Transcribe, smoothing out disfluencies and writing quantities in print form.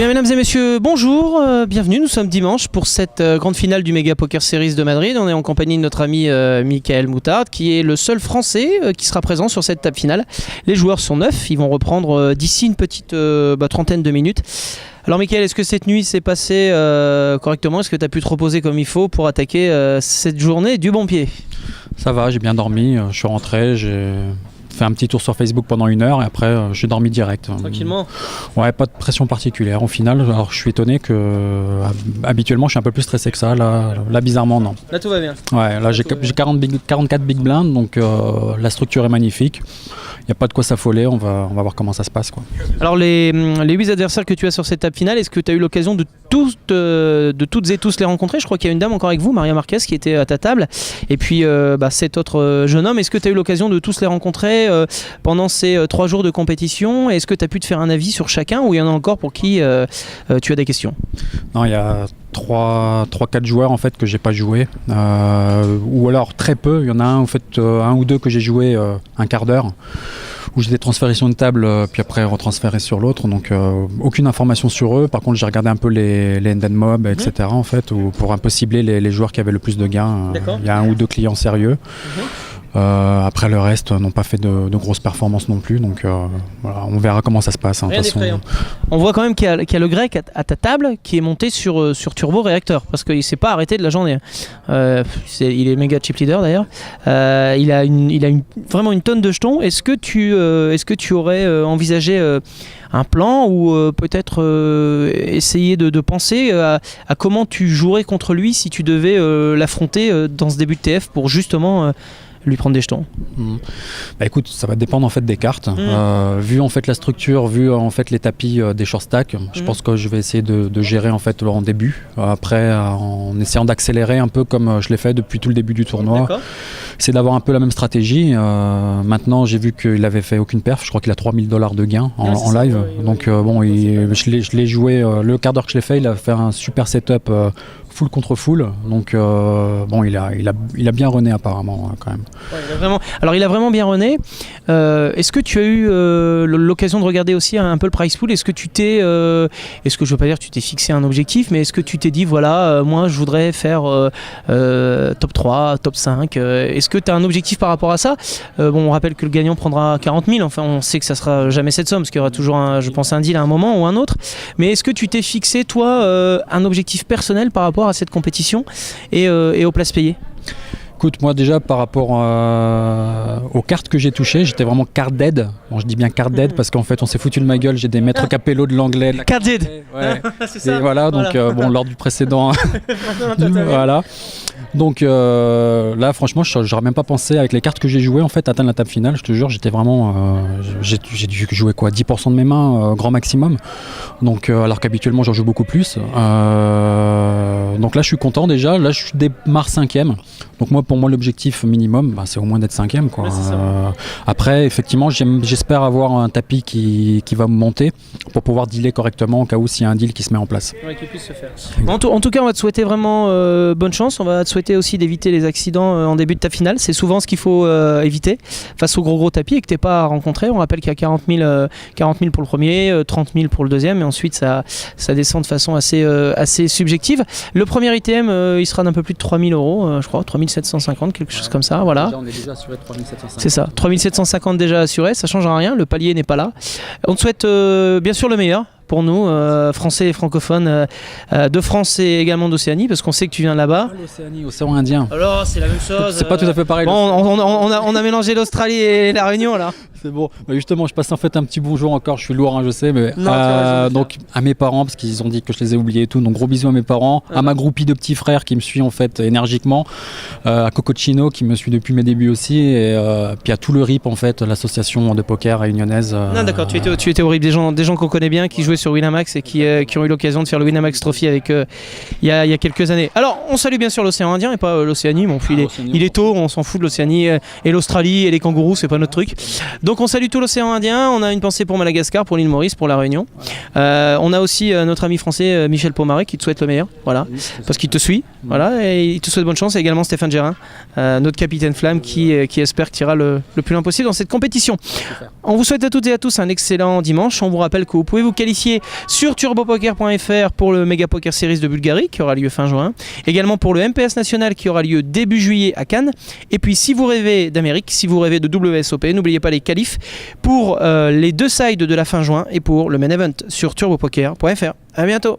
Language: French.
bien, mesdames et messieurs, bonjour, bienvenue. Nous sommes dimanche pour cette grande finale du Mega Poker Series de Madrid. On est en compagnie de notre ami Michael Moutard, qui est le seul Français qui sera présent sur cette table finale. Les joueurs sont 9, ils vont reprendre d'ici une petite trentaine de minutes. Alors Michael, est-ce que cette nuit s'est passée correctement? Est-ce que tu as pu te reposer comme il faut pour attaquer cette journée du bon pied? Ça va, j'ai bien dormi, je suis rentré, j'ai fait un petit tour sur Facebook pendant 1 heure et après j'ai dormi direct. Tranquillement? Ouais, pas de pression particulière au final. Alors je suis étonné que habituellement je suis un peu plus stressé que ça, là bizarrement non. Là tout va bien? Ouais, là j'ai 44 big blinds, donc la structure est magnifique. Il n'y a pas de quoi s'affoler, on va voir comment ça se passe, quoi. Alors les 8 adversaires que tu as sur cette table finale, est-ce que tu as eu l'occasion de toutes et tous les rencontrer? Je crois qu'il y a une dame encore avec vous, Maria Marquez, qui était à ta table. Et puis cet autre jeune homme, est-ce que tu as eu l'occasion de tous les rencontrer pendant ces 3 jours de compétition? Est-ce que tu as pu te faire un avis sur chacun, ou il y en a encore pour qui tu as des questions? Non, il y a 3-4 joueurs en fait que j'ai pas joué, ou alors très peu. Il y en a un ou deux que j'ai joué un quart d'heure, où j'étais transféré sur une table puis après retransféré sur l'autre, donc aucune information sur eux. Par contre j'ai regardé un peu les end mob, etc. en fait, pour un peu cibler les joueurs qui avaient le plus de gains. Il y a 1 ou 2 clients sérieux. Après le reste n'ont pas fait de grosses performances non plus, donc voilà, on verra comment ça se passe. Rien d'effrayant. On voit quand même qu'il y a le grec à ta table qui est monté sur turbo réacteur, parce qu'il ne s'est pas arrêté de la journée. Il est méga chip leader d'ailleurs. Il a vraiment une tonne de jetons. Est-ce que tu aurais envisagé un plan, ou peut-être essayer de penser à comment tu jouerais contre lui si tu devais l'affronter dans ce début de TF pour justement lui prendre des jetons? Bah écoute, ça va dépendre en fait des cartes. Vu en fait la structure, vu en fait les tapis des short stack, je pense que je vais essayer de gérer en fait en début. Après, en essayant d'accélérer un peu comme je l'ai fait depuis tout le début du tournoi. C'est d'avoir un peu la même stratégie. Maintenant, j'ai vu qu'il avait fait aucune perf. Je crois qu'il a $3000 de gains en live. Donc bon, je l'ai joué le quart d'heure que je l'ai fait. Il a fait un super setup full contre full. Donc bon, il a bien runné apparemment quand même. Ouais, il a vraiment bien runné. Est-ce que tu as eu l'occasion de regarder aussi un peu le price pool? Est-ce que je veux pas dire que tu t'es fixé un objectif, mais est-ce que tu t'es dit voilà, moi je voudrais faire top 3, top 5? Est-ce que tu as un objectif par rapport à ça? Bon, on rappelle que le gagnant prendra 40 000. Enfin, on sait que ça sera jamais cette somme, parce qu'il y aura toujours je pense un deal à un moment ou un autre. Mais est-ce que tu t'es fixé toi un objectif personnel par rapport à cette compétition et aux places payées? Écoute, moi déjà par rapport aux cartes que j'ai touchées, j'étais vraiment card dead. Bon, je dis bien card dead parce qu'en fait on s'est foutu de ma gueule, j'ai des maîtres Capello de l'anglais. Card dead. Ouais. C'est ça. Et voilà, donc bon, lors du précédent. Voilà. Donc là franchement j'aurais même pas pensé, avec les cartes que j'ai jouées en fait, atteindre la table finale. Je te jure, j'étais vraiment j'ai dû jouer quoi, 10% de mes mains grand maximum, donc alors qu'habituellement j'en joue beaucoup plus. Donc là je suis content déjà. Là je démarre 5e, donc pour moi l'objectif minimum c'est au moins d'être 5e quoi. Ouais, après effectivement j'espère avoir un tapis qui va me monter pour pouvoir dealer correctement au cas où s'il y a un deal qui se met en place. Ouais, qui puisse se faire. En tout cas on va te souhaiter vraiment bonne chance. On va te souhaiter aussi d'éviter les accidents en début de ta finale. C'est souvent ce qu'il faut éviter face au gros tapis et que tu n'es pas rencontré. On rappelle qu'il y a 40 000 pour le premier, 30 000 pour le deuxième, et ensuite ça descend de façon assez subjective. Le premier ITM il sera d'un peu plus de 3 000 €, je crois, 3 750, quelque chose comme ça. Voilà. Déjà, on est déjà assuré de 3 750. C'est ça, 3 750 déjà assurés, ça ne changera rien, le palier n'est pas là. On te souhaite bien sûr le meilleur pour nous, français et francophones de France et également d'Océanie, parce qu'on sait que tu viens de là-bas. L'Océanie, océan Indien. Alors c'est la même chose. C'est pas tout à fait pareil. Bon, on a mélangé l'Australie et la Réunion là. C'est bon. Bah justement, je passe en fait un petit bonjour encore. Je suis lourd, hein, je sais, mais donc à mes parents, parce qu'ils ont dit que je les ai oubliés et tout. Donc gros bisous à mes parents, à ma groupie de petits frères qui me suit en fait énergiquement, à Cococino qui me suit depuis mes débuts aussi, et puis à tout le RIP en fait, l'association de poker réunionnaise. Non d'accord, tu étais au RIP, des gens qu'on connaît bien, qui jouaient sur Winamax et qui ont eu l'occasion de faire le Winamax Trophy avec il y a quelques années. Alors on salue bien sûr l'océan Indien et pas l'Océanie. Bon, il est tôt, on s'en fout de l'Océanie et l'Australie et les kangourous, c'est pas notre truc. Donc on salue tout l'océan Indien, on a une pensée pour Madagascar, pour l'île Maurice, pour la Réunion. On a aussi notre ami français Michel Pomaré qui te souhaite le meilleur, voilà, parce qu'il te suit, voilà, et il te souhaite bonne chance, et également Stéphane Gérin, notre capitaine flamme qui espère que tu iras le plus loin possible dans cette compétition. On vous souhaite à toutes et à tous un excellent dimanche. On vous rappelle que vous pouvez vous qualifier sur turbopoker.fr pour le Mega Poker Series de Bulgarie qui aura lieu fin juin, également pour le MPS National qui aura lieu début juillet à Cannes, et puis si vous rêvez d'Amérique, si vous rêvez de WSOP, n'oubliez pas les qualifs pour les deux sides de la fin juin et pour le main event sur turbopoker.fr. À bientôt.